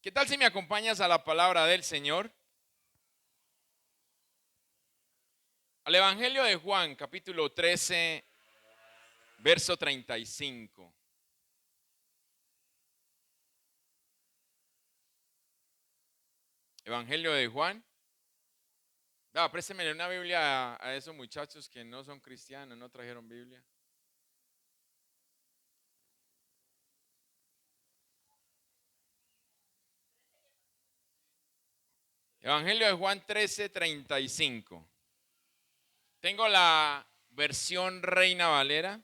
¿Qué tal si me acompañas a la palabra del Señor? Al Evangelio de Juan, capítulo 13, verso 35. Evangelio de Juan. Présteme una Biblia a esos muchachos que no son cristianos, no trajeron Biblia. Evangelio de Juan 13, 35. Tengo la versión Reina Valera.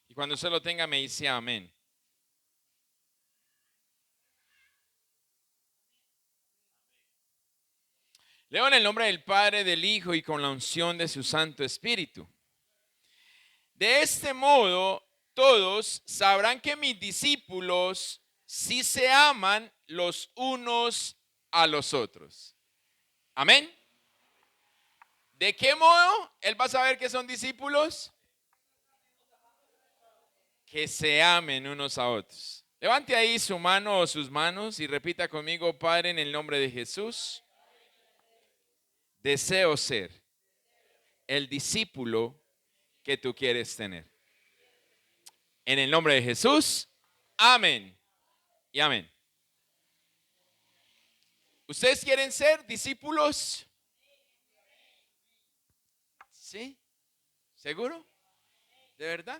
Y cuando usted lo tenga me dice amén. Leo en el nombre del Padre, del Hijo y con la unción de su Santo Espíritu. De este modo, todos sabrán que mis discípulos sí se aman los unos a los otros. Amén. ¿De qué modo él va a saber que son discípulos? Que se amen unos a otros. Levante ahí su mano o sus manos y repita conmigo: Padre, en el nombre de Jesús, deseo ser el discípulo que tú quieres tener. En el nombre de Jesús, amén y amén. ¿Ustedes quieren ser discípulos? ¿Sí? ¿Seguro? ¿De verdad?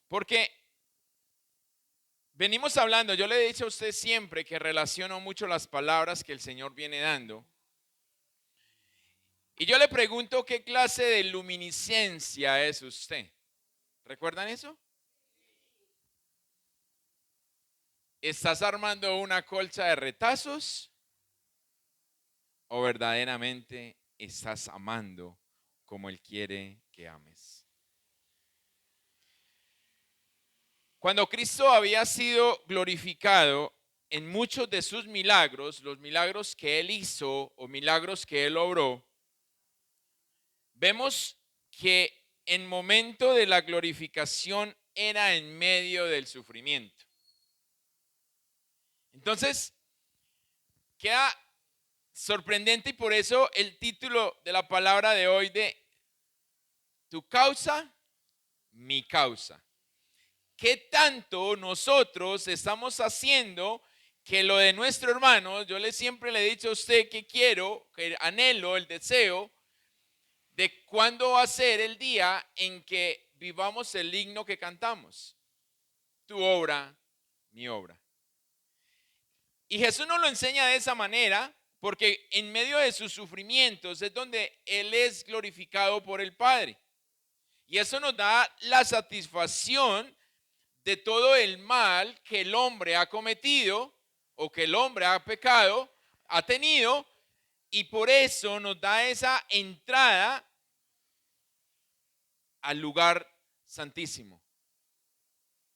Porque venimos hablando, yo le he dicho a usted siempre que relaciono mucho las palabras que el Señor viene dando. Y yo le pregunto qué clase de luminiscencia es usted. ¿Recuerdan eso? ¿Estás armando una colcha de retazos? ¿O verdaderamente estás amando como Él quiere que ames? Cuando Cristo había sido glorificado en muchos de sus milagros, los milagros que Él hizo o milagros que Él obró, vemos que en momento de la glorificación era en medio del sufrimiento. Entonces, queda sorprendente y por eso el título de la palabra de hoy de tu causa, mi causa. ¿Qué tanto nosotros estamos haciendo que lo de nuestro hermano? Yo siempre le he dicho a usted que quiero, que anhelo, el deseo de cuándo va a ser el día en que vivamos el himno que cantamos. Tu obra, mi obra. Y Jesús nos lo enseña de esa manera porque en medio de sus sufrimientos es donde Él es glorificado por el Padre. Y eso nos da la satisfacción de todo el mal que el hombre ha cometido o que el hombre ha pecado, ha tenido, y por eso nos da esa entrada al lugar santísimo.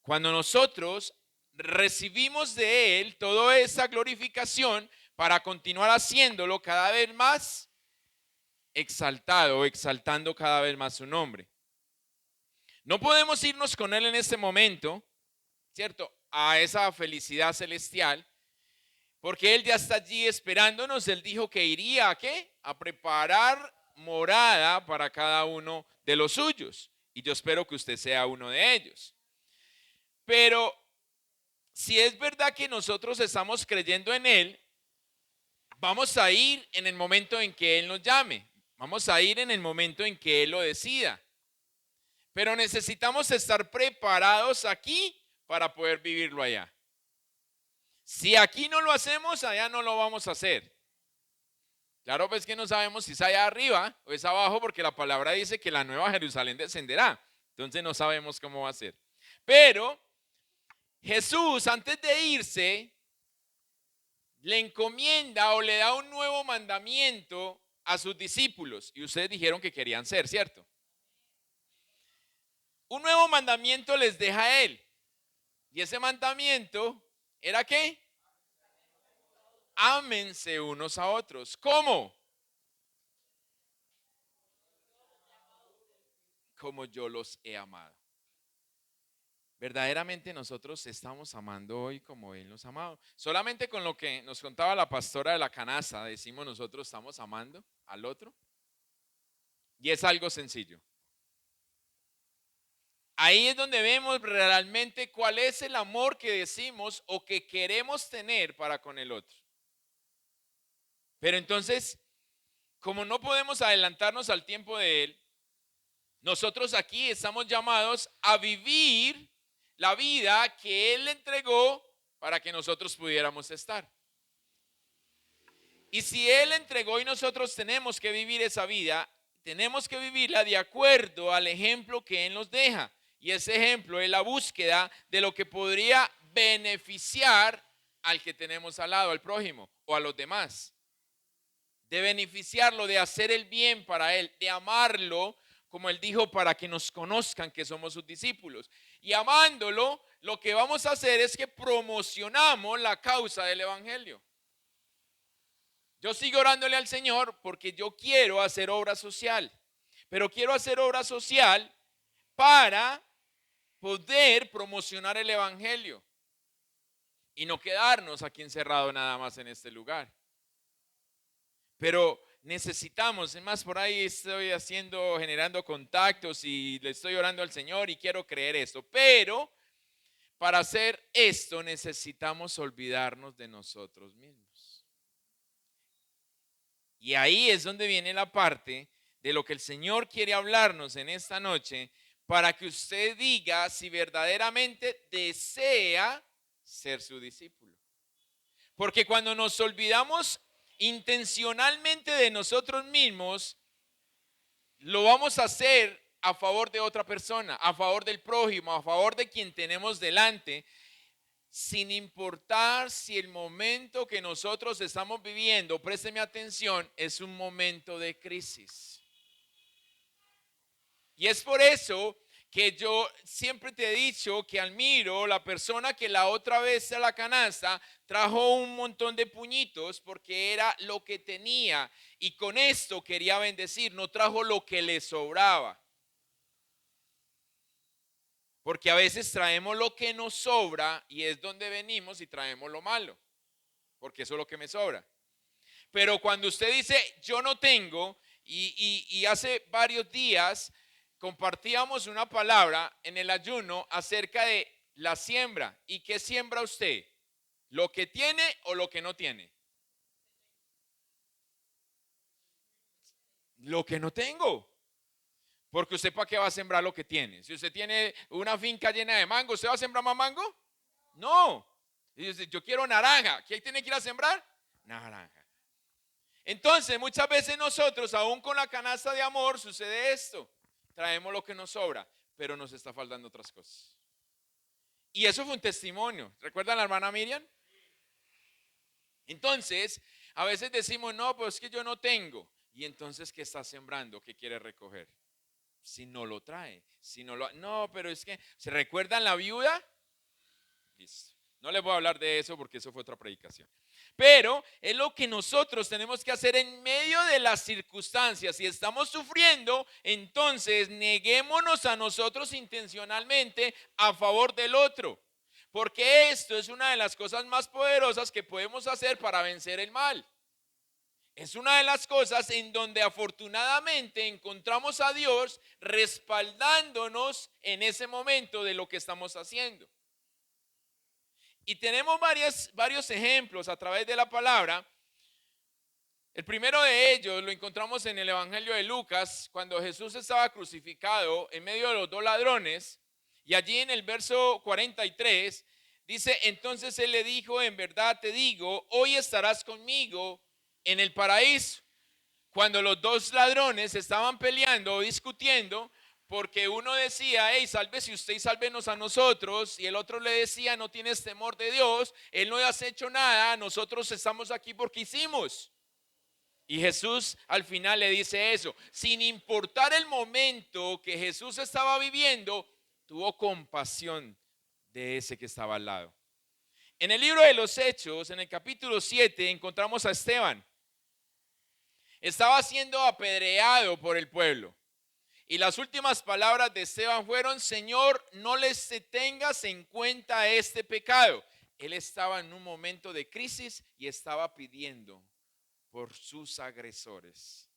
Cuando nosotros recibimos de Él toda esa glorificación para continuar haciéndolo cada vez más exaltado, exaltando cada vez más su nombre. No podemos irnos con Él en este momento, ¿cierto? A esa felicidad celestial, porque Él ya está allí esperándonos. Él dijo que iría ¿a qué? A preparar morada para cada uno de los suyos. Y yo espero que usted sea uno de ellos. Pero si es verdad que nosotros estamos creyendo en Él, vamos a ir en el momento en que Él nos llame. Vamos a ir en el momento en que Él lo decida. Pero necesitamos estar preparados aquí para poder vivirlo allá. Si aquí no lo hacemos, allá no lo vamos a hacer. Claro, pues que no sabemos si es allá arriba o es abajo, porque la palabra dice que la nueva Jerusalén descenderá. Entonces no sabemos cómo va a ser. Pero Jesús, antes de irse, le encomienda o le da un nuevo mandamiento a sus discípulos. Y ustedes dijeron que querían ser, ¿cierto? Un nuevo mandamiento les deja a Él. Y ese mandamiento era ¿qué? Ámense unos a otros. ¿Cómo? Como yo los he amado. verdaderamente nosotros estamos amando hoy como Él nos ha amado. Solamente con lo que nos contaba la pastora de la canasta, decimos nosotros estamos amando al otro. Y es algo sencillo. Ahí es donde vemos realmente cuál es el amor que decimos o que queremos tener para con el otro. Pero entonces, como no podemos adelantarnos al tiempo de Él, nosotros aquí estamos llamados a vivir la vida que Él entregó para que nosotros pudiéramos estar. Y si Él entregó y nosotros tenemos que vivir esa vida, tenemos que vivirla de acuerdo al ejemplo que Él nos deja. Y ese ejemplo es la búsqueda de lo que podría beneficiar al que tenemos al lado, al prójimo o a los demás. De beneficiarlo, de hacer el bien para Él, de amarlo, como Él dijo, para que nos conozcan que somos sus discípulos. Y amándolo, lo que vamos a hacer es que promocionamos la causa del Evangelio. Yo sigo orándole al Señor porque yo quiero hacer obra social, pero quiero hacer obra social para poder promocionar el Evangelio y no quedarnos aquí encerrados nada más en este lugar. Pero necesitamos, es más, por ahí estoy generando contactos y le estoy orando al Señor y quiero creer esto, pero para hacer esto necesitamos olvidarnos de nosotros mismos. Y ahí es donde viene la parte de lo que el Señor quiere hablarnos en esta noche, para que usted diga si verdaderamente desea ser su discípulo. Porque cuando nos olvidamos intencionalmente de nosotros mismos, lo vamos a hacer a favor de otra persona, a favor del prójimo, a favor de quien tenemos delante, sin importar si el momento que nosotros estamos viviendo, présteme atención, es un momento de crisis. Y es por eso que yo siempre te he dicho que admiro la persona que la otra vez a la canasta trajo un montón de puñitos porque era lo que tenía y con esto quería bendecir, no trajo lo que le sobraba. Porque a veces traemos lo que nos sobra y es donde venimos y traemos lo malo, porque eso es lo que me sobra. Pero cuando usted dice yo no tengo, y hace varios días compartíamos una palabra en el ayuno acerca de la siembra. ¿Y qué siembra usted? ¿Lo que tiene o lo que no tiene? Lo que no tengo. Porque usted para qué va a sembrar lo que tiene. Si usted tiene una finca llena de mango, ¿usted va a sembrar más mango? No. Y dice, yo quiero naranja. ¿Qué tiene que ir a sembrar? Naranja. Entonces, muchas veces nosotros, aún con la canasta de amor, sucede esto. Traemos lo que nos sobra, pero nos está faltando otras cosas. Y eso fue un testimonio. ¿Recuerdan a la hermana Miriam? Entonces, a veces decimos, no, pues es que yo no tengo. Y entonces, ¿qué está sembrando? ¿Qué quiere recoger? Si no lo trae, no, pero es que, ¿se recuerdan la viuda? Listo. No les voy a hablar de eso porque eso fue otra predicación. Pero es lo que nosotros tenemos que hacer en medio de las circunstancias. Si estamos sufriendo, entonces neguémonos a nosotros intencionalmente a favor del otro. Porque esto es una de las cosas más poderosas que podemos hacer para vencer el mal. Es una de las cosas en donde afortunadamente encontramos a Dios respaldándonos en ese momento de lo que estamos haciendo. Y tenemos varios ejemplos a través de la palabra. El primero de ellos lo encontramos en el Evangelio de Lucas, cuando Jesús estaba crucificado en medio de los dos ladrones. Y allí en el verso 43 dice, entonces Él le dijo, en verdad te digo, hoy estarás conmigo en el paraíso. Cuando los dos ladrones estaban peleando o discutiendo, porque uno decía, hey, sálvese usted y sálvenos a nosotros, y el otro le decía, no tienes temor de Dios, Él no has hecho nada, nosotros estamos aquí porque hicimos. Y Jesús al final le dice eso, sin importar el momento que Jesús estaba viviendo, tuvo compasión de ese que estaba al lado. En el libro de los Hechos, en el capítulo 7, encontramos a Esteban. Estaba siendo apedreado por el pueblo. Y las últimas palabras de Esteban fueron: Señor, no les tengas en cuenta este pecado. Él estaba en un momento de crisis y estaba pidiendo por sus agresores.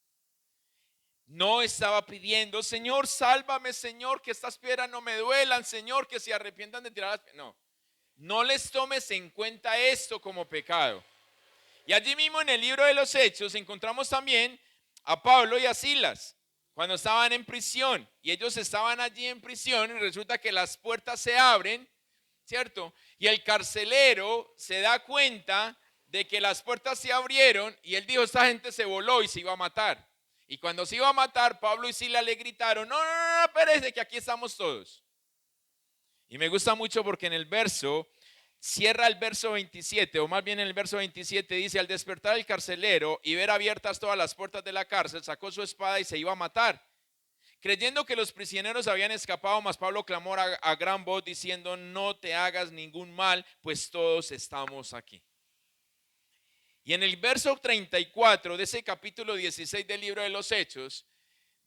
No estaba pidiendo: Señor, sálvame, Señor, que estas piedras no me duelan, Señor, que se arrepientan de tirar las piedras. No les tomes en cuenta esto como pecado. Y allí mismo en el libro de los Hechos encontramos también a Pablo y a Silas cuando estaban en prisión, y ellos estaban allí en prisión y resulta que las puertas se abren, ¿cierto? Y el carcelero se da cuenta de que las puertas se abrieron y él dijo: esta gente se voló y se iba a matar. Y cuando se iba a matar, Pablo y Silas le gritaron: no, no, no, espérese, que aquí estamos todos. Y me gusta mucho porque en el verso, cierra el verso 27, o más bien en el verso 27 dice: al despertar el carcelero y ver abiertas todas las puertas de la cárcel, sacó su espada y se iba a matar. Creyendo que los prisioneros habían escapado, mas Pablo clamó a gran voz diciendo: no te hagas ningún mal, pues todos estamos aquí. Y en el verso 34 de ese capítulo 16 del libro de los Hechos,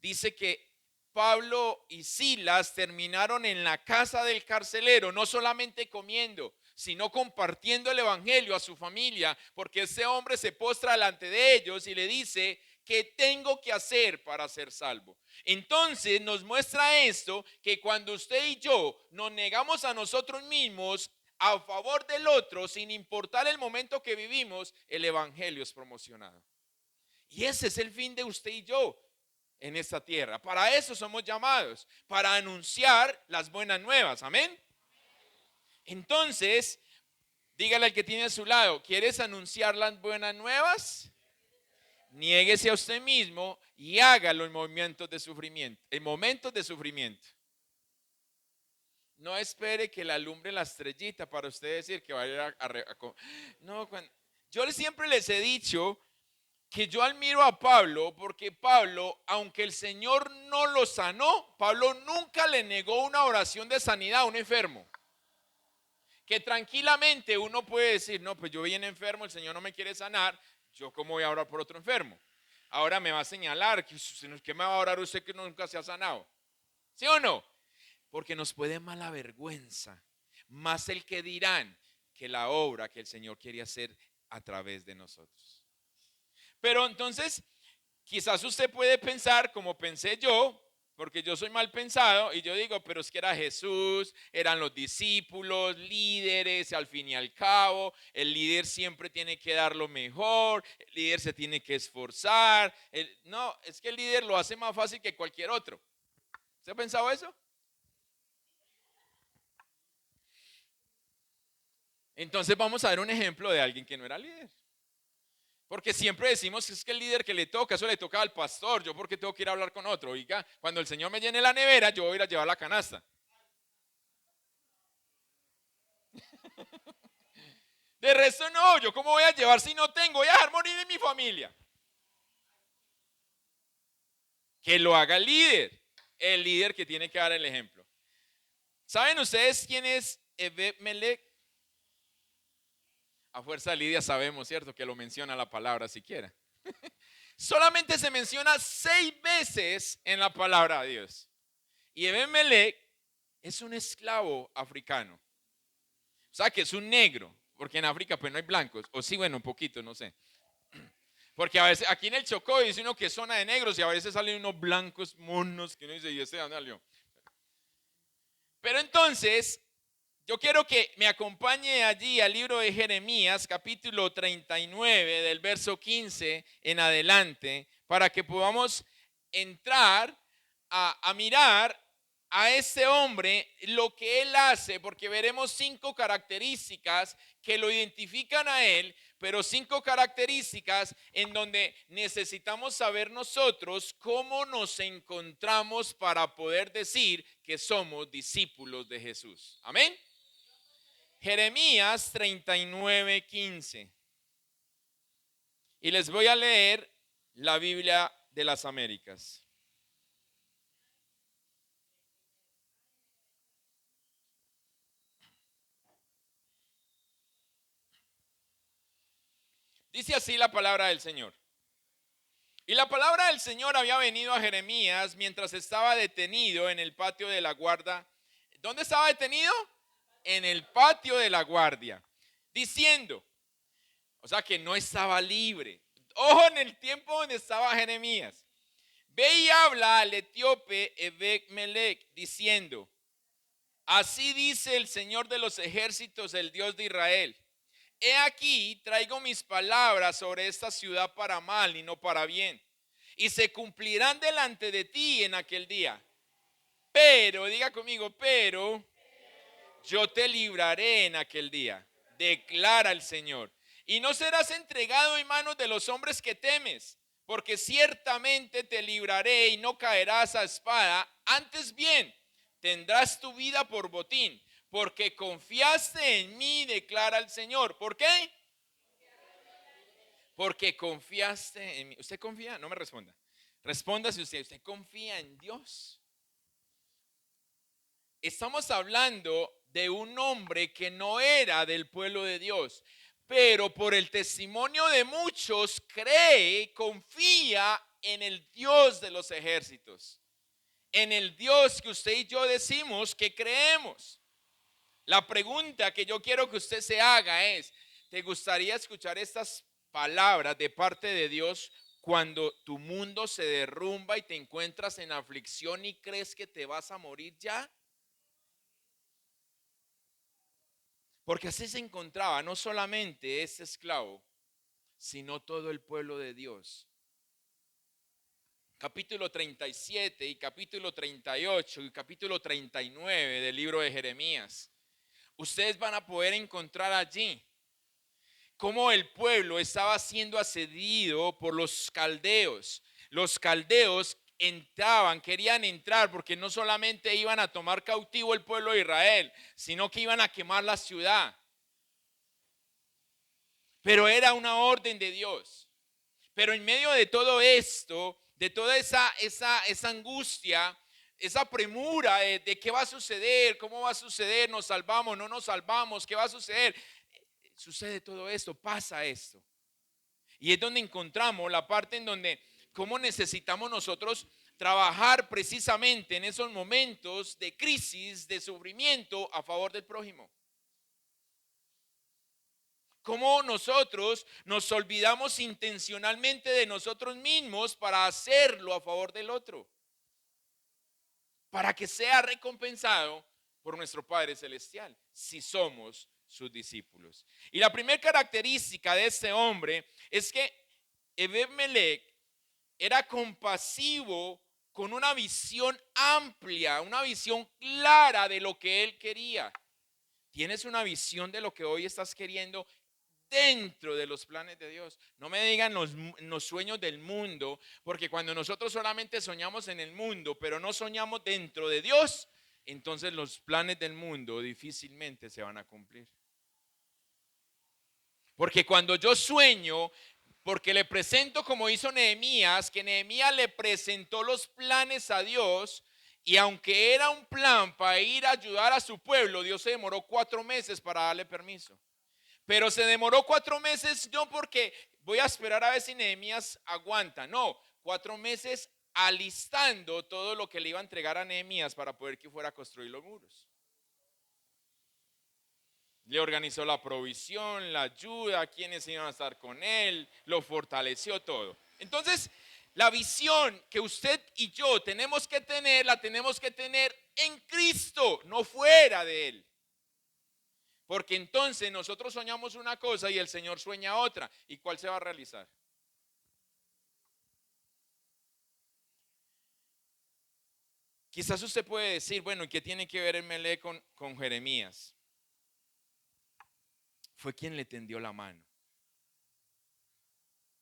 dice que Pablo y Silas terminaron en la casa del carcelero, no solamente comiendo, sino compartiendo el evangelio a su familia, porque ese hombre se postra delante de ellos y le dice: ¿qué tengo que hacer para ser salvo? Entonces nos muestra esto, que cuando usted y yo nos negamos a nosotros mismos a favor del otro, sin importar el momento que vivimos, el evangelio es promocionado. Y ese es el fin de usted y yo en esta tierra. Para eso somos llamados, para anunciar las buenas nuevas. Amén. Entonces, dígale al que tiene a su lado: ¿quieres anunciar las buenas nuevas? Niéguese a usted mismo y hágalo en momentos de sufrimiento. En momentos de sufrimiento. No espere que le alumbre la estrellita para usted decir que va a ir no, yo siempre les he dicho que yo admiro a Pablo, porque Pablo, aunque el Señor no lo sanó, Pablo nunca le negó una oración de sanidad a un enfermo. Que tranquilamente uno puede decir: no, pues yo bien enfermo, el Señor no me quiere sanar, yo cómo voy a orar por otro enfermo. Ahora me va a señalar: ¿qué me va a orar usted que nunca se ha sanado? ¿Sí o no? Porque nos puede mala vergüenza, más el que dirán, que la obra que el Señor quiere hacer a través de nosotros. Pero entonces, quizás usted puede pensar como pensé yo, porque yo soy mal pensado, y yo digo: pero es que era Jesús, eran los discípulos, líderes, al fin y al cabo, el líder siempre tiene que dar lo mejor, el líder se tiene que esforzar. No, es que el líder lo hace más fácil que cualquier otro. ¿Usted ha pensado eso? Entonces vamos a ver un ejemplo de alguien que no era líder. Porque siempre decimos que es que el líder que le toca, eso le toca al pastor. Yo porque tengo que ir a hablar con otro. Oiga, cuando el Señor me llene la nevera, yo voy a ir a llevar la canasta. De resto no, yo cómo voy a llevar si no tengo, voy a dejar morir en mi familia. Que lo haga el líder que tiene que dar el ejemplo. ¿Saben ustedes quién es Ebed-Melech? A fuerza de Lidia sabemos, ¿cierto? Que lo menciona la palabra siquiera. Solamente se menciona 6 veces en la palabra de Dios. Y Ebed-Melech es un esclavo africano. O sea, que es un negro, porque en África pues no hay blancos. O sí, bueno, un poquito, no sé. Porque a veces aquí en el Chocó dice uno que es zona de negros y a veces salen unos blancos monos que uno dice: ¿y este de dónde salió? Pero entonces, yo quiero que me acompañe allí al libro de Jeremías, capítulo 39, del verso 15 en adelante, para que podamos entrar a mirar a este hombre, lo que él hace, porque veremos 5 características que lo identifican a él, pero 5 características en donde necesitamos saber nosotros cómo nos encontramos para poder decir que somos discípulos de Jesús. Amén. Jeremías 39:15. Y les voy a leer la Biblia de las Américas. Dice así la palabra del Señor. Y la palabra del Señor había venido a Jeremías mientras estaba detenido en el patio de la guardia. ¿Dónde estaba detenido? En el patio de la guardia, diciendo, o sea que no estaba libre. Ojo en el tiempo donde estaba Jeremías. Ve y habla al etíope Ebed-Melech diciendo, así dice el Señor de los ejércitos, el Dios de Israel. He aquí, traigo mis palabras sobre esta ciudad para mal y no para bien. Y se cumplirán delante de ti en aquel día. Pero, diga conmigo, pero yo te libraré en aquel día, declara el Señor. Y no serás entregado en manos de los hombres que temes, porque ciertamente te libraré y no caerás a espada. Antes bien, tendrás tu vida por botín, porque confiaste en mí, declara el Señor. ¿Por qué? Porque confiaste en mí. ¿Usted confía? No me responda. Responda si usted confía en Dios. Estamos hablando de un hombre que no era del pueblo de Dios, pero por el testimonio de muchos cree, confía en el Dios de los ejércitos, en el Dios que usted y yo decimos que creemos. La pregunta que yo quiero que usted se haga es, ¿te gustaría escuchar estas palabras de parte de Dios cuando tu mundo se derrumba y te encuentras en aflicción y crees que te vas a morir ya? Porque así se encontraba no solamente ese esclavo, sino todo el pueblo de Dios. Capítulo 37 y capítulo 38 y capítulo 39 del libro de Jeremías. Ustedes van a poder encontrar allí cómo el pueblo estaba siendo asediado por los caldeos. Los caldeos entraban, querían entrar porque no solamente iban a tomar cautivo el pueblo de Israel, sino que iban a quemar la ciudad. Pero era una orden de Dios. Pero en medio de todo esto, de toda esa angustia, esa premura de qué va a suceder, cómo va a suceder, nos salvamos, no nos salvamos, qué va a suceder, sucede todo esto, pasa esto. Y es donde encontramos la parte en donde cómo necesitamos nosotros trabajar precisamente en esos momentos de crisis, de sufrimiento a favor del prójimo. Cómo nosotros nos olvidamos intencionalmente de nosotros mismos para hacerlo a favor del otro, para que sea recompensado por nuestro Padre Celestial, si somos sus discípulos. Y la primera característica de este hombre es que Ebed-Melech era compasivo con una visión amplia, una visión clara de lo que él quería. ¿Tienes una visión de lo que hoy estás queriendo dentro de los planes de Dios? No me digan los sueños del mundo, porque cuando nosotros solamente soñamos en el mundo, pero no soñamos dentro de Dios, entonces los planes del mundo difícilmente se van a cumplir. Porque cuando yo sueño, porque le presento como hizo Nehemías, que Nehemías le presentó los planes a Dios, y aunque era un plan para ir a ayudar a su pueblo, Dios se demoró 4 meses para darle permiso. Pero se demoró 4 meses no porque voy a esperar a ver si Nehemías aguanta, no, 4 meses alistando todo lo que le iba a entregar a Nehemías para poder que fuera a construir los muros. Le organizó la provisión, la ayuda, quienes iban a estar con él, lo fortaleció todo. Entonces, la visión que usted y yo tenemos que tener, la tenemos que tener en Cristo, no fuera de él. Porque entonces nosotros soñamos una cosa y el Señor sueña otra. ¿Y cuál se va a realizar? Quizás usted puede decir, bueno, ¿y qué tiene que ver el Melé con Jeremías? Fue quien le tendió la mano.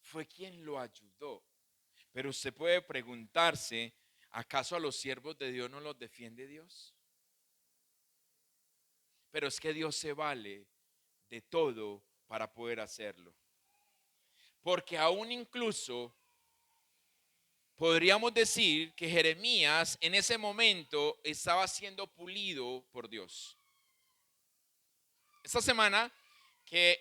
Fue quien lo ayudó. Pero usted puede preguntarse, ¿acaso a los siervos de Dios no los defiende Dios? Pero es que Dios se vale de todo para poder hacerlo. Porque aún incluso podríamos decir que Jeremías en ese momento estaba siendo pulido por Dios. Esta semana que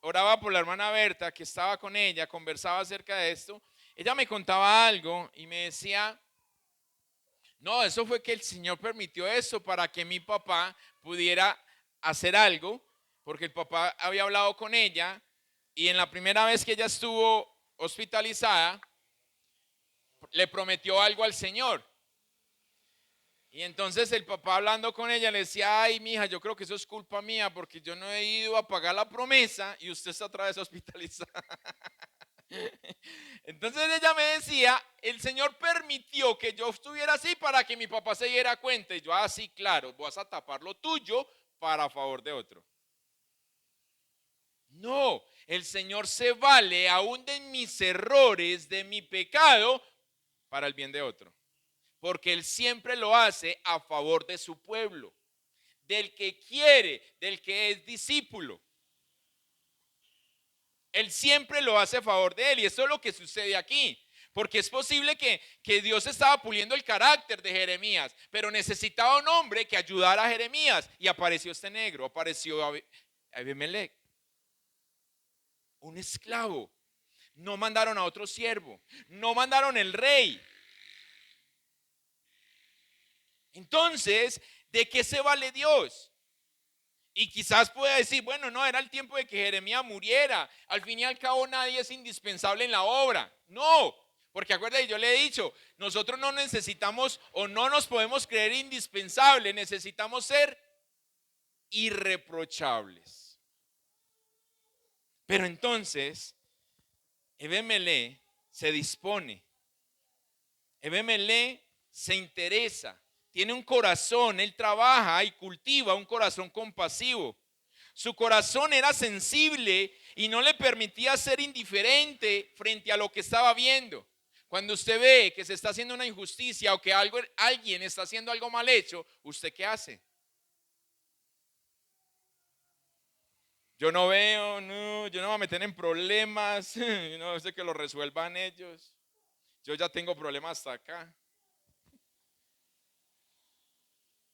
oraba por la hermana Berta, que estaba con ella, conversaba acerca de esto, Ella me contaba algo y me decía, no, eso fue que el Señor permitió eso para que mi papá pudiera hacer algo, porque el papá había hablado con ella y en la primera vez que ella estuvo hospitalizada, le prometió algo al Señor. Y entonces el papá hablando con ella le decía, ay, mija, yo creo que eso es culpa mía porque yo no he ido a pagar la promesa y usted está otra vez hospitalizada. Entonces ella me decía, el Señor permitió que yo estuviera así para que mi papá se diera cuenta. Y yo, así, claro, vas a tapar lo tuyo para favor de otro. No, el Señor se vale aún de mis errores, de mi pecado, para el bien de otro. Porque Él siempre lo hace a favor de su pueblo, del que quiere, del que es discípulo. Él siempre lo hace a favor de él y eso es lo que sucede aquí. Porque es posible que Dios estaba puliendo el carácter de Jeremías, pero necesitaba un hombre que ayudara a Jeremías. Y apareció este negro, apareció Abimelech, un esclavo. No mandaron a otro siervo, no mandaron el rey. Entonces, ¿de qué se vale Dios? Y quizás pueda decir, bueno, no, era el tiempo de que Jeremías muriera. Al fin y al cabo nadie es indispensable en la obra. No, porque acuérdate, yo le he dicho, nosotros no necesitamos o no nos podemos creer indispensables, necesitamos ser irreprochables. Pero entonces, Ebemelech se dispone, Ebemelech se interesa, tiene un corazón, él trabaja y cultiva un corazón compasivo. Su corazón era sensible y no le permitía ser indiferente frente a lo que estaba viendo. Cuando usted ve que se está haciendo una injusticia o que alguien está haciendo algo mal hecho, ¿usted qué hace? Yo no veo, no, yo no me voy a meter en problemas, yo no sé que lo resuelvan ellos. Yo ya tengo problemas hasta acá.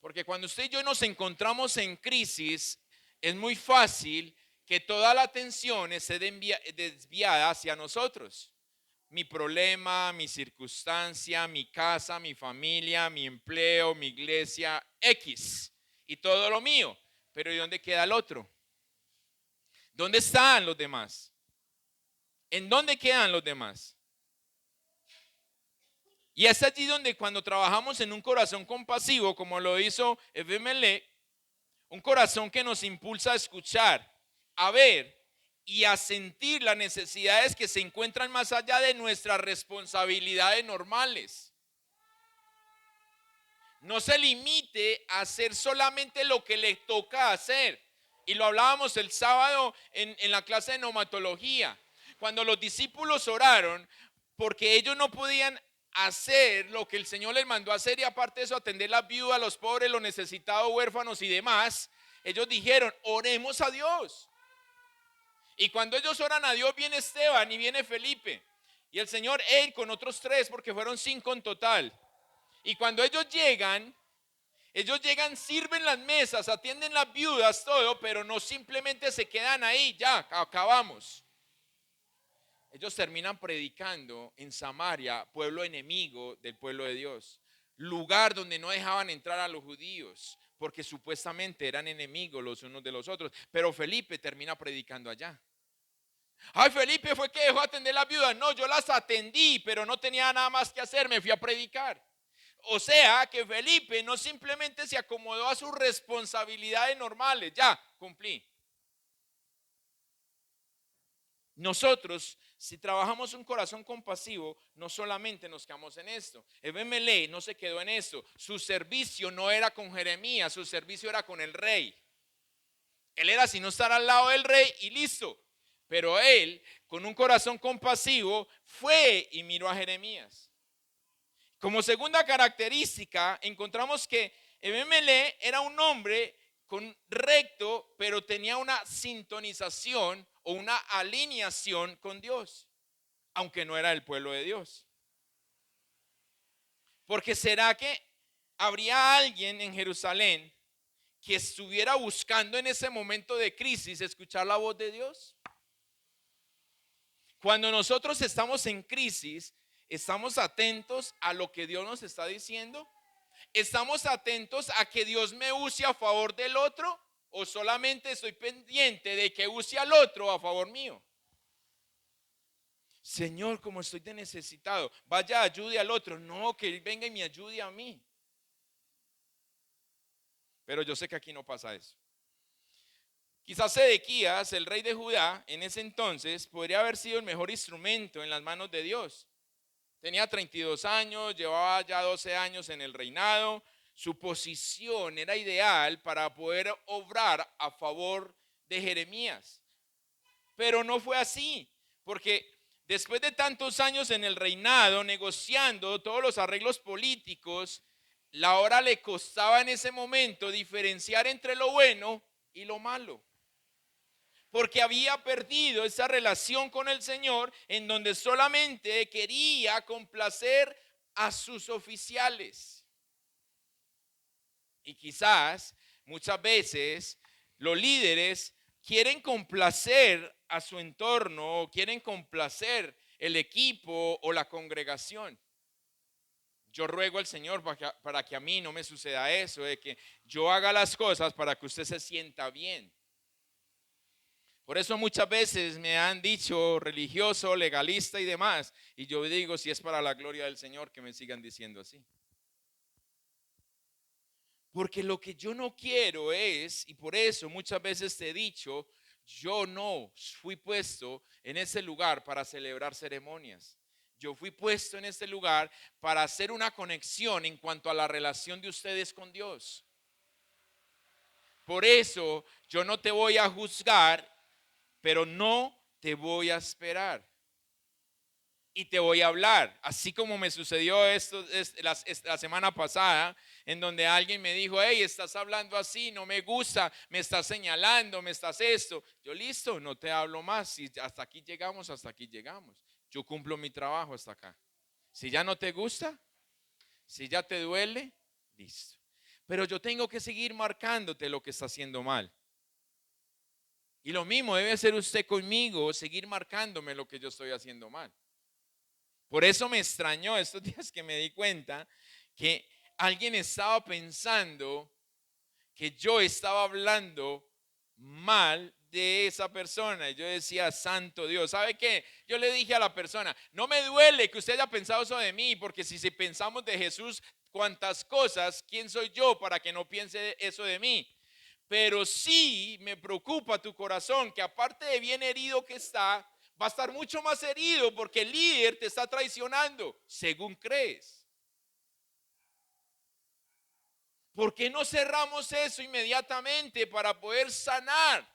Porque cuando usted y yo nos encontramos en crisis, es muy fácil que toda la atención esté desviada hacia nosotros. Mi problema, mi circunstancia, mi casa, mi familia, mi empleo, mi iglesia, X. Y todo lo mío. Pero ¿y dónde queda el otro? ¿Dónde están los demás? ¿En dónde quedan los demás? Y es allí donde cuando trabajamos en un corazón compasivo, como lo hizo Ebemelech, un corazón que nos impulsa a escuchar, a ver y a sentir las necesidades que se encuentran más allá de nuestras responsabilidades normales. No se limite a hacer solamente lo que le toca hacer. Y lo hablábamos el sábado en la clase de neumatología. Cuando los discípulos oraron, porque ellos no podían hacer lo que el Señor les mandó a hacer y aparte de eso atender las viudas, los pobres, los necesitados, huérfanos y demás, ellos dijeron, oremos a Dios. Y cuando ellos oran a Dios viene Esteban y viene Felipe. Y el Señor, él con otros 3, porque fueron 5 en total. Y cuando ellos llegan, sirven las mesas, atienden las viudas, todo, pero no simplemente se quedan ahí, ya, acabamos. Ellos terminan predicando en Samaria, pueblo enemigo del pueblo de Dios, lugar donde no dejaban entrar a los judíos, porque supuestamente eran enemigos los unos de los otros. Pero Felipe termina predicando allá. Ay, Felipe fue que dejó atender las viudas. No, yo las atendí, pero no tenía nada más que hacer, me fui a predicar. O sea que Felipe no simplemente se acomodó a sus responsabilidades normales, ya, cumplí. Nosotros, si trabajamos un corazón compasivo, no solamente nos quedamos en esto. Ebemelech no se quedó en esto. Su servicio no era con Jeremías, su servicio era con el rey. Él era sino estar al lado del rey y listo. Pero él, con un corazón compasivo, fue y miró a Jeremías. Como segunda característica, encontramos que Ebemelech era un hombre recto, pero tenía una sintonización o una alineación con Dios, aunque no era el pueblo de Dios. Porque ¿será que habría alguien en Jerusalén que estuviera buscando en ese momento de crisis escuchar la voz de Dios? Cuando nosotros estamos en crisis, ¿estamos atentos a lo que Dios nos está diciendo? ¿Estamos atentos a que Dios me use a favor del otro? ¿O solamente estoy pendiente de que use al otro a favor mío? Señor, como estoy de necesitado, vaya, ayude al otro. No, que Él venga y me ayude a mí. Pero yo sé que aquí no pasa eso. Quizás Sedequías, el rey de Judá, en ese entonces, podría haber sido el mejor instrumento en las manos de Dios. Tenía 32 años, llevaba ya 12 años en el reinado. Su posición era ideal para poder obrar a favor de Jeremías. Pero no fue así, porque después de tantos años en el reinado, negociando todos los arreglos políticos, la hora le costaba en ese momento diferenciar entre lo bueno y lo malo. Porque había perdido esa relación con el Señor en donde solamente quería complacer a sus oficiales. Y quizás muchas veces los líderes quieren complacer a su entorno, o quieren complacer el equipo o la congregación. Yo ruego al Señor para que a mí no me suceda eso, de que yo haga las cosas para que usted se sienta bien. Por eso muchas veces me han dicho religioso, legalista y demás. Y yo digo, si es para la gloria del Señor, que me sigan diciendo así. Porque lo que yo no quiero es, y por eso muchas veces te he dicho, yo no fui puesto en ese lugar para celebrar ceremonias. Yo fui puesto en este lugar para hacer una conexión en cuanto a la relación de ustedes con Dios. Por eso yo no te voy a juzgar, pero no te voy a esperar. Y te voy a hablar, así como me sucedió esto la semana pasada, en donde alguien me dijo, hey, estás hablando así, no me gusta, me estás señalando, me estás esto. Yo, listo, no te hablo más. Si hasta aquí llegamos, hasta aquí llegamos. Yo cumplo mi trabajo hasta acá. Si ya no te gusta, si ya te duele, listo. Pero yo tengo que seguir marcándote lo que está haciendo mal. Y lo mismo debe hacer usted conmigo, seguir marcándome lo que yo estoy haciendo mal. Por eso me extrañó estos días que me di cuenta que alguien estaba pensando que yo estaba hablando mal de esa persona. Y yo decía, santo Dios, ¿sabe qué? Yo le dije a la persona, no me duele que usted haya pensado eso de mí, porque si pensamos de Jesús, cuántas cosas, ¿quién soy yo para que no piense eso de mí? Pero sí me preocupa tu corazón, que aparte de bien herido que está, va a estar mucho más herido porque el líder te está traicionando, según crees. ¿Por qué no cerramos eso inmediatamente para poder sanar?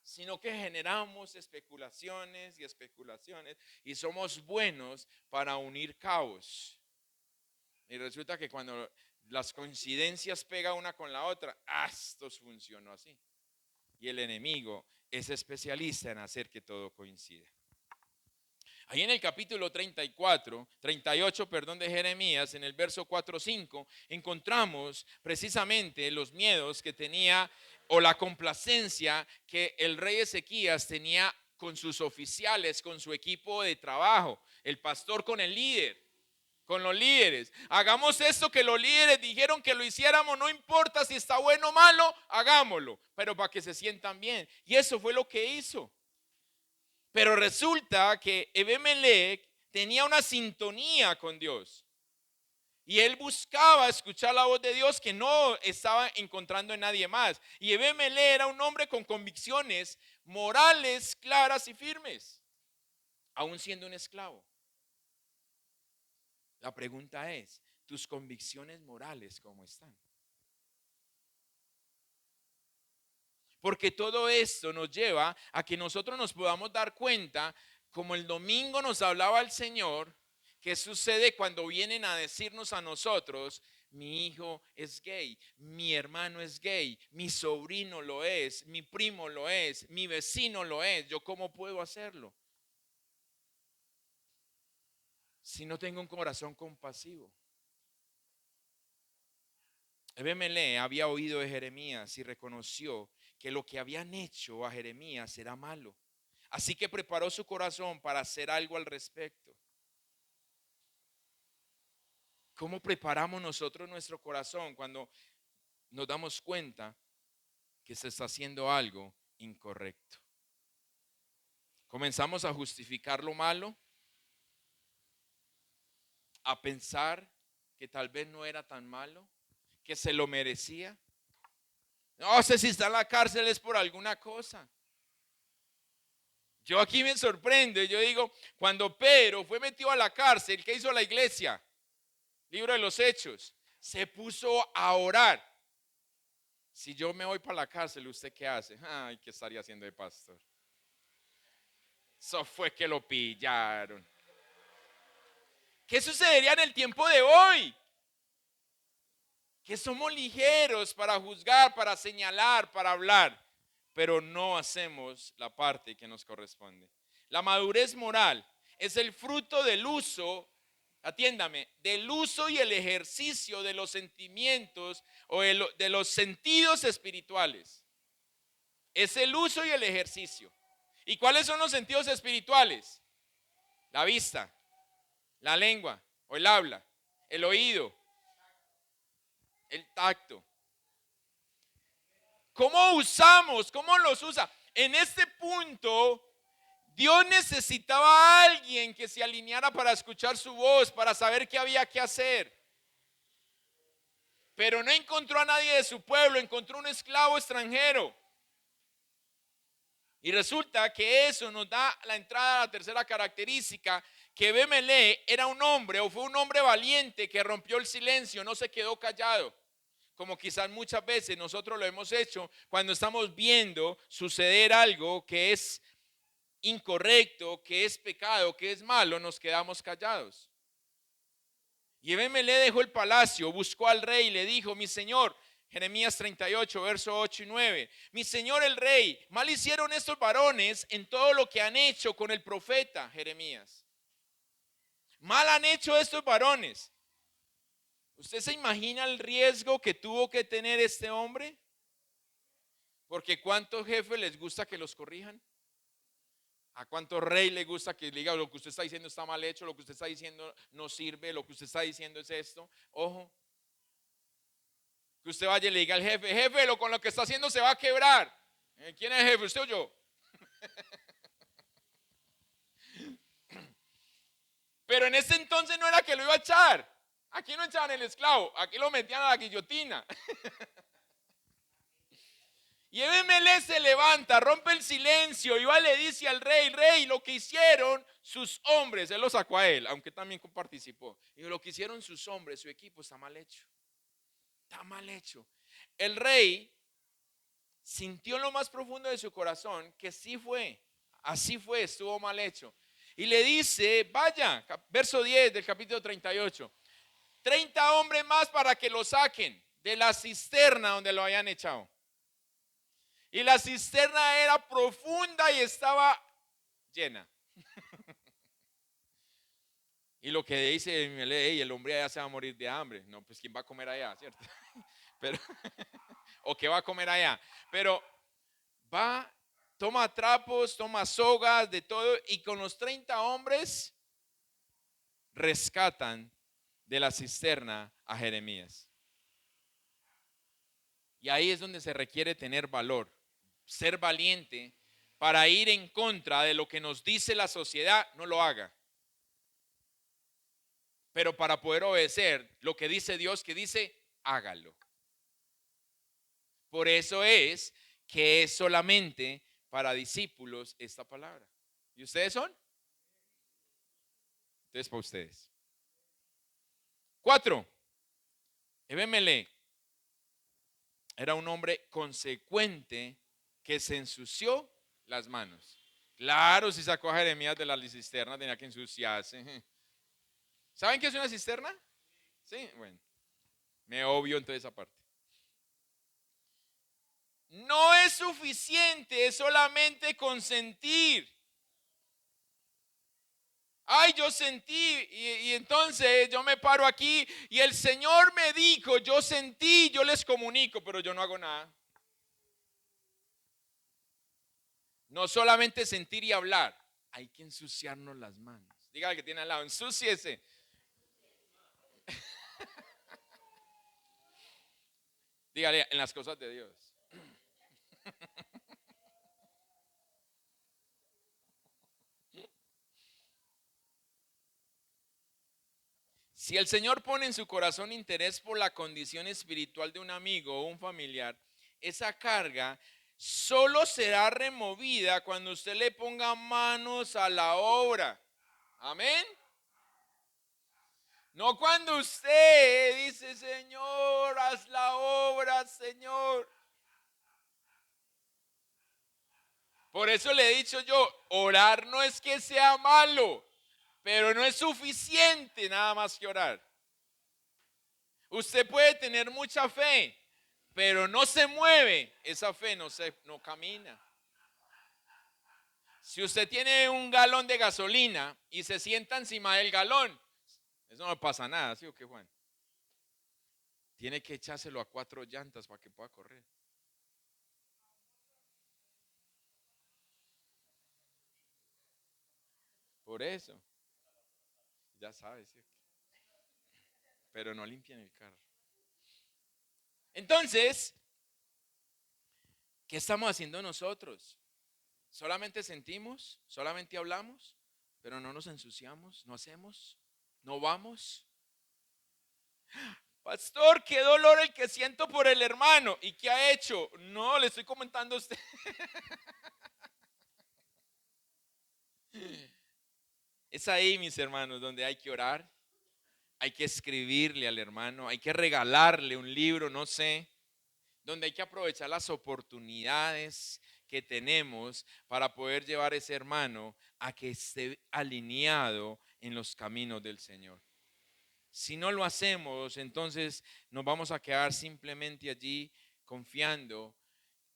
Sino que generamos especulaciones y especulaciones y somos buenos para unir cabos. Y resulta que cuando las coincidencias pegan una con la otra, esto funcionó así. Y el enemigo es especialista en hacer que todo coincida. Ahí en el capítulo 38, de Jeremías, en el verso 4-5, encontramos precisamente los miedos que tenía o la complacencia que el rey Ezequías tenía con sus oficiales, con su equipo de trabajo, el pastor con el líder, con los líderes. Hagamos esto que los líderes dijeron que lo hiciéramos, no importa si está bueno o malo, hagámoslo, pero para que se sientan bien. Y eso fue lo que hizo. Pero resulta que Ebemelec tenía una sintonía con Dios. Y él buscaba escuchar la voz de Dios que no estaba encontrando en nadie más. Y Ebemelec era un hombre con convicciones morales claras y firmes, aún siendo un esclavo. La pregunta es, ¿tus convicciones morales cómo están? Porque todo esto nos lleva a que nosotros nos podamos dar cuenta, como el domingo nos hablaba el Señor, qué sucede cuando vienen a decirnos a nosotros, mi hijo es gay, mi hermano es gay, mi sobrino lo es, mi primo lo es, mi vecino lo es. ¿Yo cómo puedo hacerlo? Si no tengo un corazón compasivo. Ebemelec había oído de Jeremías y reconoció que lo que habían hecho a Jeremías era malo. Así que preparó su corazón para hacer algo al respecto. ¿Cómo preparamos nosotros nuestro corazón cuando nos damos cuenta que se está haciendo algo incorrecto? Comenzamos a justificar lo malo, a pensar que tal vez no era tan malo, que se lo merecía. No sé si está en la cárcel es por alguna cosa. Yo aquí me sorprende, yo digo, cuando Pedro fue metido a la cárcel, ¿qué hizo la iglesia? Libro de los Hechos, se puso a orar. Si yo me voy para la cárcel, ¿usted qué hace? Ay, ¿qué estaría haciendo de pastor? Eso fue que lo pillaron. ¿Qué sucedería en el tiempo de hoy? Que somos ligeros para juzgar, para señalar, para hablar, pero no hacemos la parte que nos corresponde. La madurez moral es el fruto del uso, atiéndame, del uso y el ejercicio de los sentimientos o de los sentidos espirituales. Es el uso y el ejercicio. ¿Y cuáles son los sentidos espirituales? La vista, la lengua o el habla, el oído, el tacto. ¿Cómo usamos? ¿Cómo los usa? En este punto, Dios necesitaba a alguien que se alineara para escuchar su voz, para saber qué había que hacer. Pero no encontró a nadie de su pueblo, encontró un esclavo extranjero. Y resulta que eso nos da la entrada a la tercera característica, que Abimelech era un hombre o fue un hombre valiente que rompió el silencio, no se quedó callado. Como quizás muchas veces nosotros lo hemos hecho cuando estamos viendo suceder algo que es incorrecto, que es pecado, que es malo, nos quedamos callados. Y Abimelech dejó el palacio, buscó al rey y le dijo: mi señor, Jeremías 38, verso 8 y 9, mi señor el rey, mal hicieron estos varones en todo lo que han hecho con el profeta Jeremías. Mal han hecho estos varones. ¿Usted se imagina el riesgo que tuvo que tener este hombre? Porque ¿cuántos jefes les gusta que los corrijan? ¿A cuánto rey le gusta que le diga lo que usted está diciendo está mal hecho, lo que usted está diciendo no sirve, lo que usted está diciendo es esto? Ojo, que usted vaya y le diga al jefe: jefe, con lo que está haciendo se va a quebrar. ¿Quién es el jefe, usted o yo? Pero en ese entonces no era que lo iba a echar. Aquí no echaban el esclavo, aquí lo metían a la guillotina. Y Abimelech se levanta, rompe el silencio y va y le dice al rey: rey, lo que hicieron sus hombres, él lo sacó a él, aunque también participó. Y lo que hicieron sus hombres, su equipo, está mal hecho. Está mal hecho. El rey sintió en lo más profundo de su corazón que sí fue, así fue, estuvo mal hecho. Y le dice: vaya, verso 10 del capítulo 38, 30 hombres más para que lo saquen de la cisterna donde lo habían echado. Y la cisterna era profunda y estaba llena. Y lo que dice Abimelech: el hombre allá se va a morir de hambre. No, pues ¿quién va a comer allá, cierto? Pero, ¿o qué va a comer allá? Pero va, toma trapos, toma sogas, de todo, y con los 30 hombres rescatan de la cisterna a Jeremías. Y ahí es donde se requiere tener valor, ser valiente para ir en contra de lo que nos dice la sociedad. No lo haga. Pero para poder obedecer lo que dice Dios, que dice, hágalo. Por eso es que es solamente para discípulos esta palabra. ¿Y ustedes son? Entonces para ustedes. 4. Abimelech era un hombre consecuente que se ensució las manos. Claro, si sacó a Jeremías de la cisterna tenía que ensuciarse. ¿Saben qué es una cisterna? Sí, bueno, me obvio entonces esa parte. No es suficiente solamente consentir. Ay, yo sentí y entonces yo me paro aquí y el Señor me dijo: yo sentí, yo les comunico, pero yo no hago nada. No solamente sentir y hablar, hay que ensuciarnos las manos. Diga al que tiene al lado, ensúciese. Dígale, en las cosas de Dios. Si el Señor pone en su corazón interés por la condición espiritual de un amigo o un familiar, esa carga solo será removida cuando usted le ponga manos a la obra. Amén. No cuando usted dice, Señor, haz la obra, Señor. Por eso le he dicho yo, orar no es que sea malo, pero no es suficiente nada más que orar. Usted puede tener mucha fe, pero no se mueve, esa fe no camina. Si usted tiene un galón de gasolina y se sienta encima del galón, eso no pasa nada, ¿sí o qué, Juan? Tiene que echárselo a 4 llantas para que pueda correr. Por eso, ya sabes, ¿sí? Pero no limpian el carro. Entonces, ¿qué estamos haciendo nosotros? Solamente sentimos, solamente hablamos, pero no nos ensuciamos, no hacemos, no vamos. Pastor, qué dolor el que siento por el hermano. ¿Y qué ha hecho? No, le estoy comentando a usted. Es ahí, mis hermanos, donde hay que orar, hay que escribirle al hermano, hay que regalarle un libro, no sé, donde hay que aprovechar las oportunidades que tenemos para poder llevar a ese hermano a que esté alineado en los caminos del Señor. Si no lo hacemos, entonces nos vamos a quedar simplemente allí confiando,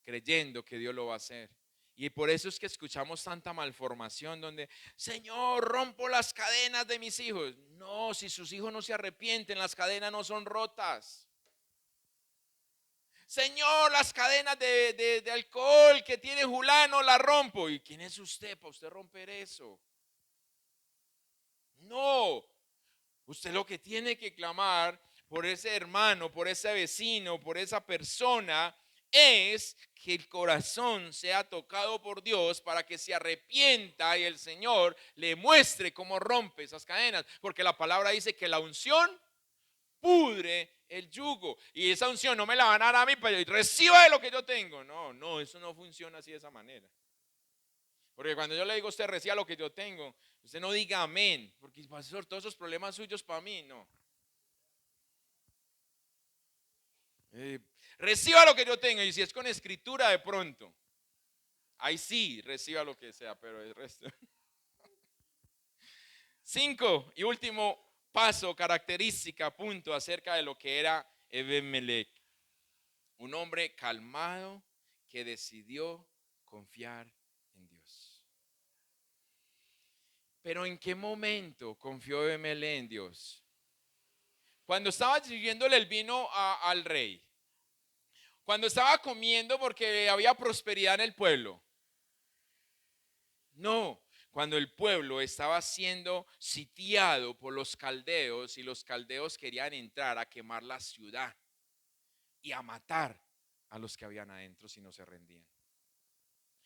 creyendo que Dios lo va a hacer. Y por eso es que escuchamos tanta malformación donde, Señor, rompo las cadenas de mis hijos. No, si sus hijos no se arrepienten, las cadenas no son rotas. Señor, las cadenas de alcohol que tiene Julano las rompo. ¿Y quién es usted para usted romper eso? No, usted lo que tiene que clamar por ese hermano, por ese vecino, por esa persona, es que el corazón sea tocado por Dios para que se arrepienta y el Señor le muestre cómo rompe esas cadenas. Porque la palabra dice que la unción pudre el yugo. Y esa unción no me la van a dar a mí, pero reciba de lo que yo tengo. No, no, eso no funciona así de esa manera. Porque cuando yo le digo a usted reciba lo que yo tengo, usted no diga amén, porque pastor, todos esos problemas suyos para mí, no. Reciba lo que yo tengo, y si es con escritura de pronto, ahí sí, reciba lo que sea, pero el resto. 5 y último paso, característica, punto acerca de lo que era Ebemelec. Un hombre calmado que decidió confiar en Dios. Pero ¿en qué momento confió Ebemelec en Dios? Cuando estaba sirviéndole el vino al rey. Cuando estaba comiendo porque había prosperidad en el pueblo. No, cuando el pueblo estaba siendo sitiado por los caldeos y los caldeos querían entrar a quemar la ciudad y a matar a los que habían adentro si no se rendían.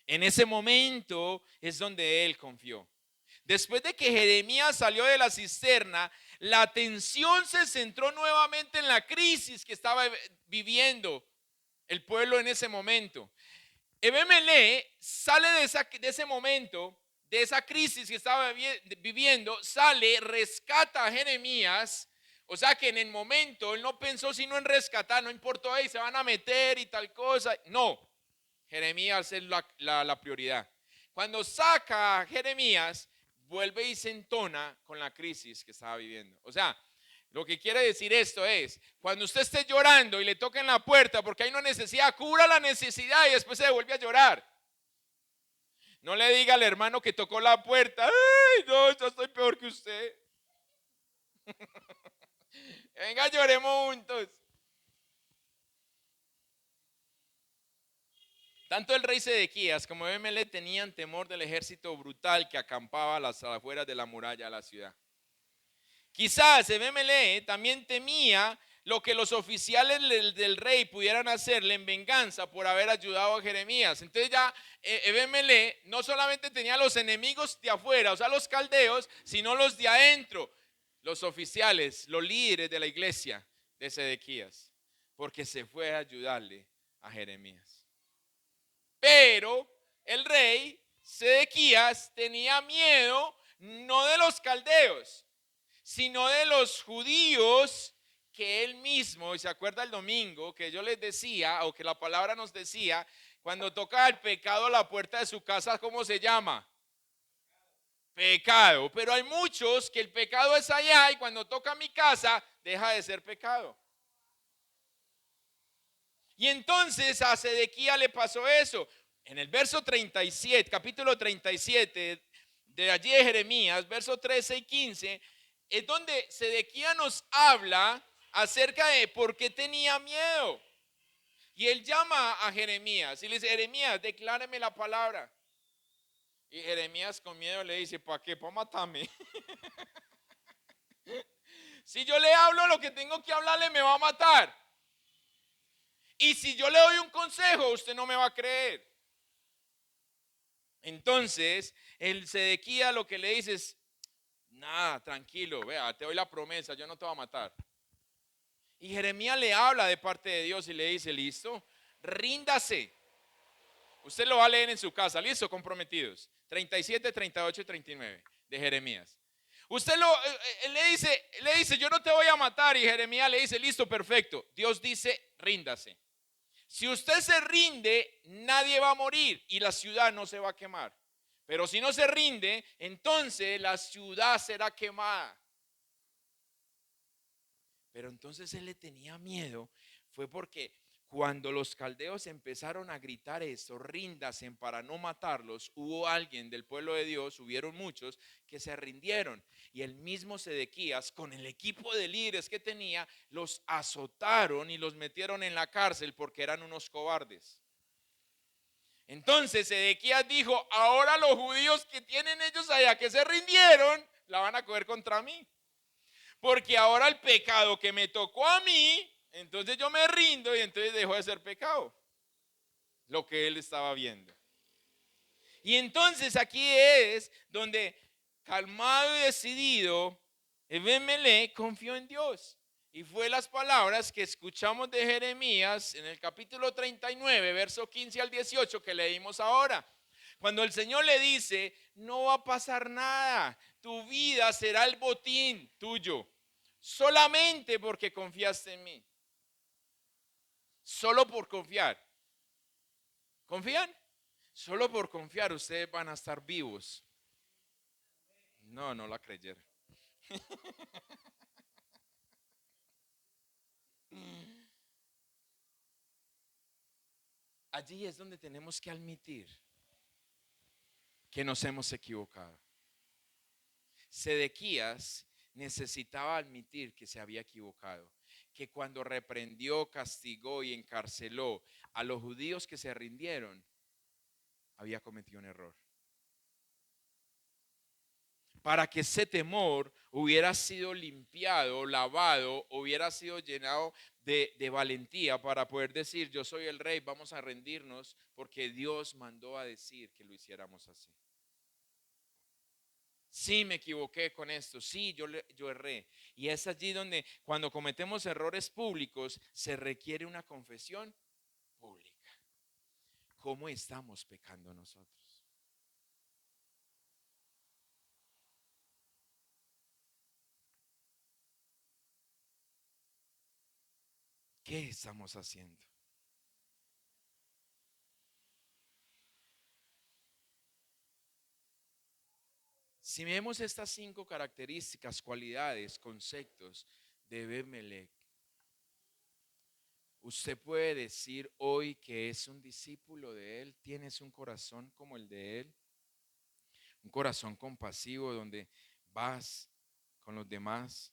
En ese momento es donde él confió. Después de que Jeremías salió de la cisterna, la atención se centró nuevamente en la crisis que estaba viviendo el pueblo en ese momento. Ebemelec sale de ese momento, de esa crisis que estaba viviendo, sale, rescata a Jeremías. O sea que en el momento él no pensó sino en rescatar, no importó, ahí se van a meter y tal cosa. No, Jeremías es la prioridad. Cuando saca a Jeremías, vuelve y se entona con la crisis que estaba viviendo. O sea, lo que quiere decir esto es, cuando usted esté llorando y le toquen la puerta porque hay una necesidad, cubra la necesidad y después se devuelve a llorar. No le diga al hermano que tocó la puerta, ay, no, yo estoy peor que usted. Venga, lloremos juntos. Tanto el rey Sedequías como Ebed-melech tenían temor del ejército brutal que acampaba a las afueras de la muralla de la ciudad. Quizás Ebed-melech también temía lo que los oficiales del rey pudieran hacerle en venganza por haber ayudado a Jeremías. Entonces ya Ebed-melech no solamente tenía los enemigos de afuera, o sea, los caldeos, sino los de adentro, los oficiales, los líderes de la iglesia de Sedequías, porque se fue a ayudarle a Jeremías. Pero el rey Sedequías tenía miedo no de los caldeos, sino de los judíos que él mismo, y se acuerda el domingo que yo les decía, o que la palabra nos decía, cuando toca el pecado a la puerta de su casa, ¿cómo se llama? Pecado. Pero hay muchos que el pecado es allá y cuando toca mi casa, deja de ser pecado. Y entonces a Sedequías le pasó eso. En el verso 37, capítulo 37 de allí de Jeremías, versos 13 y 15, es donde Sedequías nos habla acerca de por qué tenía miedo. Y él llama a Jeremías y le dice: Jeremías, decláreme la palabra. Y Jeremías con miedo le dice: ¿para qué? ¿Para matarme? Si yo le hablo lo que tengo que hablarle, me va a matar. Y si yo le doy un consejo, usted no me va a creer. Entonces, el Sedequías lo que le dice es: nada, tranquilo, vea, te doy la promesa, yo no te voy a matar. Y Jeremías le habla de parte de Dios y le dice: listo, ríndase. Usted lo va a leer en su casa, listo, comprometidos. 37, 38 y 39 de Jeremías. Usted le dice: yo no te voy a matar. Y Jeremías le dice: listo, perfecto. Dios dice: ríndase. Si usted se rinde, nadie va a morir y la ciudad no se va a quemar. Pero si no se rinde, entonces la ciudad será quemada. Pero entonces él le tenía miedo, fue porque cuando los caldeos empezaron a gritar esto: ríndanse para no matarlos, hubo alguien del pueblo de Dios, hubieron muchos que se rindieron. Y el mismo Sedequías, con el equipo de líderes que tenía, los azotaron y los metieron en la cárcel porque eran unos cobardes. Entonces Sedequías dijo: ahora los judíos que tienen ellos allá, que se rindieron, la van a coger contra mí. Porque ahora el pecado que me tocó a mí, entonces yo me rindo y entonces dejó de ser pecado. Lo que él estaba viendo. Y entonces aquí es donde, calmado y decidido, Ebed-melech confió en Dios. Y fue las palabras que escuchamos de Jeremías en el capítulo 39, verso 15 al 18 que leímos ahora. Cuando el Señor le dice: no va a pasar nada, tu vida será el botín tuyo, solamente porque confiaste en mí. Solo por confiar. ¿Confían? Solo por confiar ustedes van a estar vivos. No, no la creyeron. Allí es donde tenemos que admitir que nos hemos equivocado. Sedequías necesitaba admitir que se había equivocado, que cuando reprendió, castigó y encarceló a los judíos que se rindieron, había cometido un error. Para que ese temor hubiera sido limpiado, lavado, hubiera sido llenado de valentía para poder decir: yo soy el rey, vamos a rendirnos porque Dios mandó a decir que lo hiciéramos así. Sí, me equivoqué con esto, sí, yo erré. Y es allí donde cuando cometemos errores públicos se requiere una confesión pública. ¿Cómo estamos pecando nosotros? ¿Qué estamos haciendo? Si vemos estas 5 características, cualidades, conceptos de Ebed-melech, usted puede decir hoy que es un discípulo de él. Tienes un corazón como el de él, un corazón compasivo donde vas con los demás,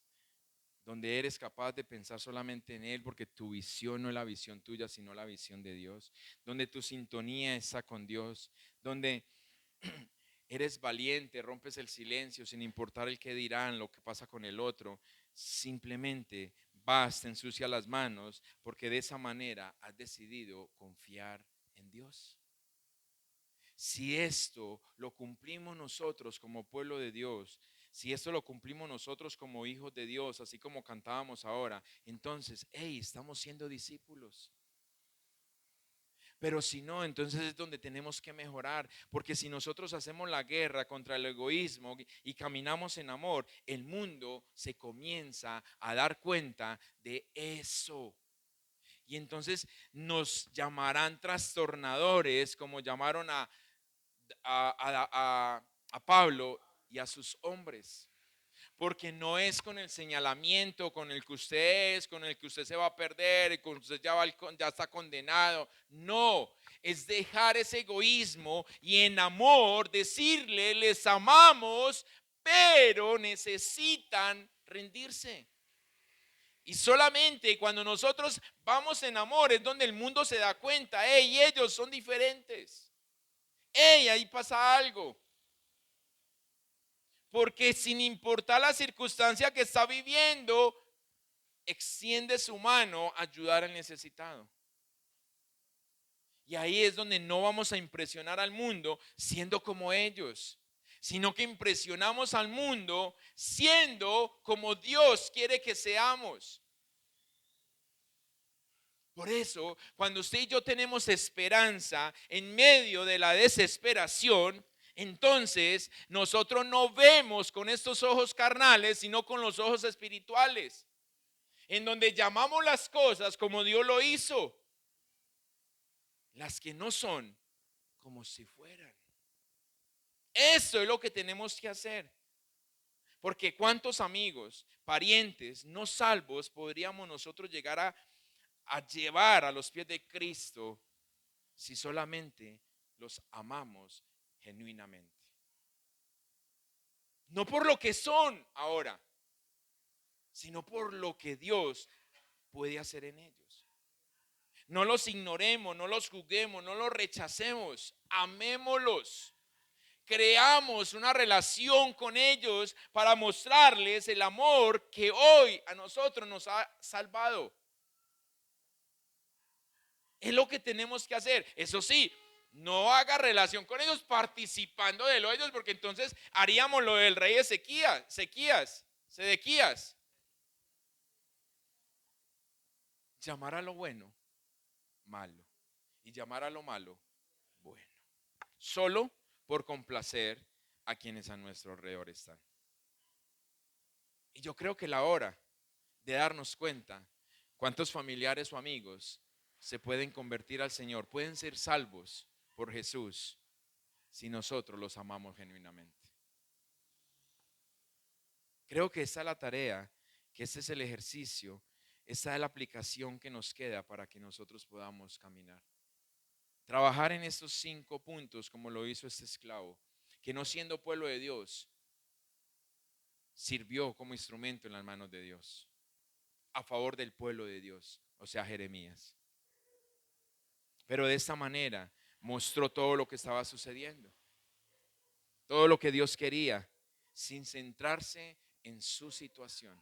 donde eres capaz de pensar solamente en Él, porque tu visión no es la visión tuya, sino la visión de Dios, donde tu sintonía está con Dios, donde eres valiente, rompes el silencio sin importar el que dirán, lo que pasa con el otro, simplemente vas, te ensucia las manos, porque de esa manera has decidido confiar en Dios. Si esto lo cumplimos nosotros como pueblo de Dios, si esto lo cumplimos nosotros como hijos de Dios, así como cantábamos ahora, entonces, hey, estamos siendo discípulos. Pero si no, entonces es donde tenemos que mejorar, porque si nosotros hacemos la guerra contra el egoísmo y caminamos en amor, el mundo se comienza a dar cuenta de eso. Y entonces nos llamarán trastornadores, como llamaron a Pablo y a sus hombres. Porque no es con el señalamiento con el que usted es, con el que usted se va a perder, con usted ya está condenado. No, es dejar ese egoísmo y en amor decirle, les amamos, pero necesitan rendirse. Y solamente cuando nosotros vamos en amor es donde el mundo se da cuenta, hey, ellos son diferentes. Hey, ahí pasa algo. Porque sin importar la circunstancia que está viviendo, extiende su mano a ayudar al necesitado. Y ahí es donde no vamos a impresionar al mundo siendo como ellos, sino que impresionamos al mundo siendo como Dios quiere que seamos. Por eso, cuando usted y yo tenemos esperanza en medio de la desesperación, entonces nosotros no vemos con estos ojos carnales, sino con los ojos espirituales, en donde llamamos las cosas como Dios lo hizo, las que no son como si fueran. Eso es lo que tenemos que hacer. Porque cuántos amigos, parientes no salvos podríamos nosotros llegar a llevar a los pies de Cristo si solamente los amamos genuinamente. No por lo que son ahora, sino por lo que Dios puede hacer en ellos. No los ignoremos, no los juzguemos, no los rechacemos, amémoslos. Creamos una relación con ellos para mostrarles el amor que hoy a nosotros nos ha salvado. Es lo que tenemos que hacer. Eso sí, no haga relación con ellos participando de lo de ellos, porque entonces haríamos lo del rey Sedequías. Llamar a lo bueno, malo. Y llamar a lo malo, bueno. Solo por complacer a quienes a nuestro alrededor están. Y yo creo que la hora de darnos cuenta cuántos familiares o amigos se pueden convertir al Señor, pueden ser salvos por Jesús si nosotros los amamos genuinamente. Creo que esta es la tarea, que este es el ejercicio, esta es la aplicación que nos queda para que nosotros podamos caminar. Trabajar en estos 5 puntos como lo hizo este esclavo, que no siendo pueblo de Dios, sirvió como instrumento en las manos de Dios, a favor del pueblo de Dios, o sea, Jeremías. Pero de esta manera mostró todo lo que estaba sucediendo, todo lo que Dios quería, sin centrarse en su situación.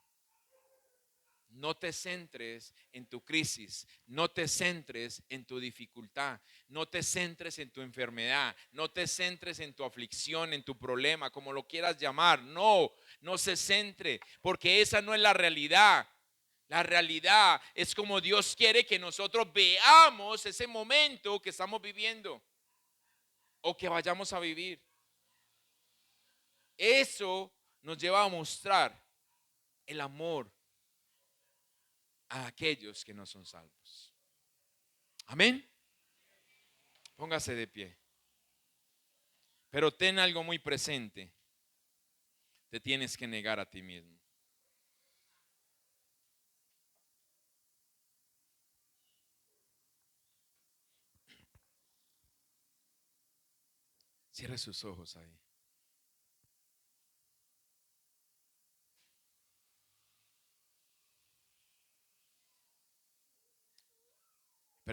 No te centres en tu crisis, no te centres en tu dificultad, no te centres en tu enfermedad, no te centres en tu aflicción, en tu problema, como lo quieras llamar. No, no se centre, porque esa no es la realidad. La realidad es como Dios quiere que nosotros veamos ese momento que estamos viviendo o que vayamos a vivir. Eso nos lleva a mostrar el amor a aquellos que no son salvos. Amén. Póngase de pie. Pero ten algo muy presente. Te tienes que negar a ti mismo. Cierre sus ojos ahí.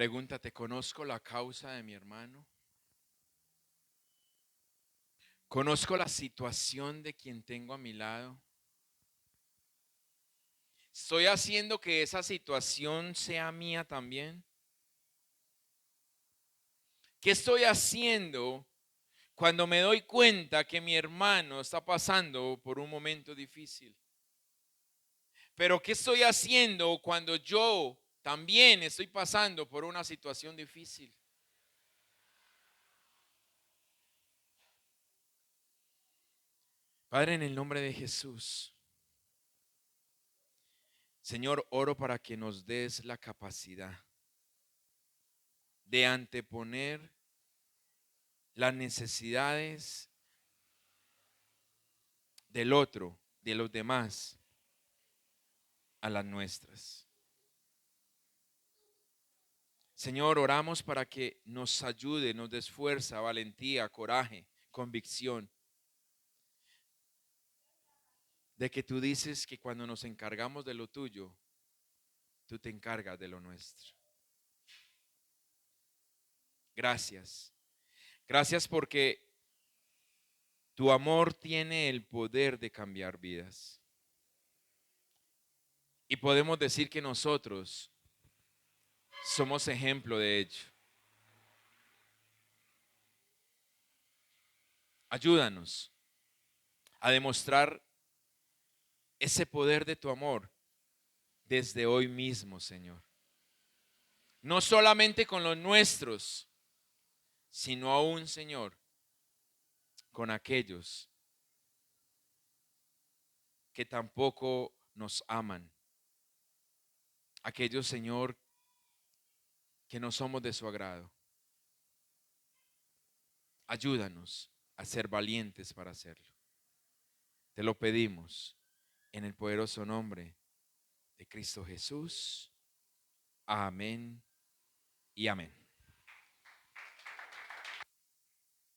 Pregúntate, ¿conozco la causa de mi hermano? ¿Conozco la situación de quien tengo a mi lado? ¿Estoy haciendo que esa situación sea mía también? ¿Qué estoy haciendo cuando me doy cuenta que mi hermano está pasando por un momento difícil? Pero ¿qué estoy haciendo cuando yo también estoy pasando por una situación difícil? Padre, en el nombre de Jesús, Señor, oro para que nos des la capacidad de anteponer las necesidades del otro, de los demás, a las nuestras. Señor, oramos para que nos ayude, nos des fuerza, valentía, coraje, convicción, de que tú dices que cuando nos encargamos de lo tuyo, tú te encargas de lo nuestro. Gracias. Gracias porque tu amor tiene el poder de cambiar vidas. Y podemos decir que nosotros somos ejemplo de ello. Ayúdanos a demostrar ese poder de tu amor desde hoy mismo, Señor. No solamente con los nuestros, sino aún, Señor, con aquellos que tampoco nos aman. Aquellos, Señor, que no somos de su agrado. Ayúdanos a ser valientes para hacerlo. Te lo pedimos en el poderoso nombre de Cristo Jesús. Amén y amén.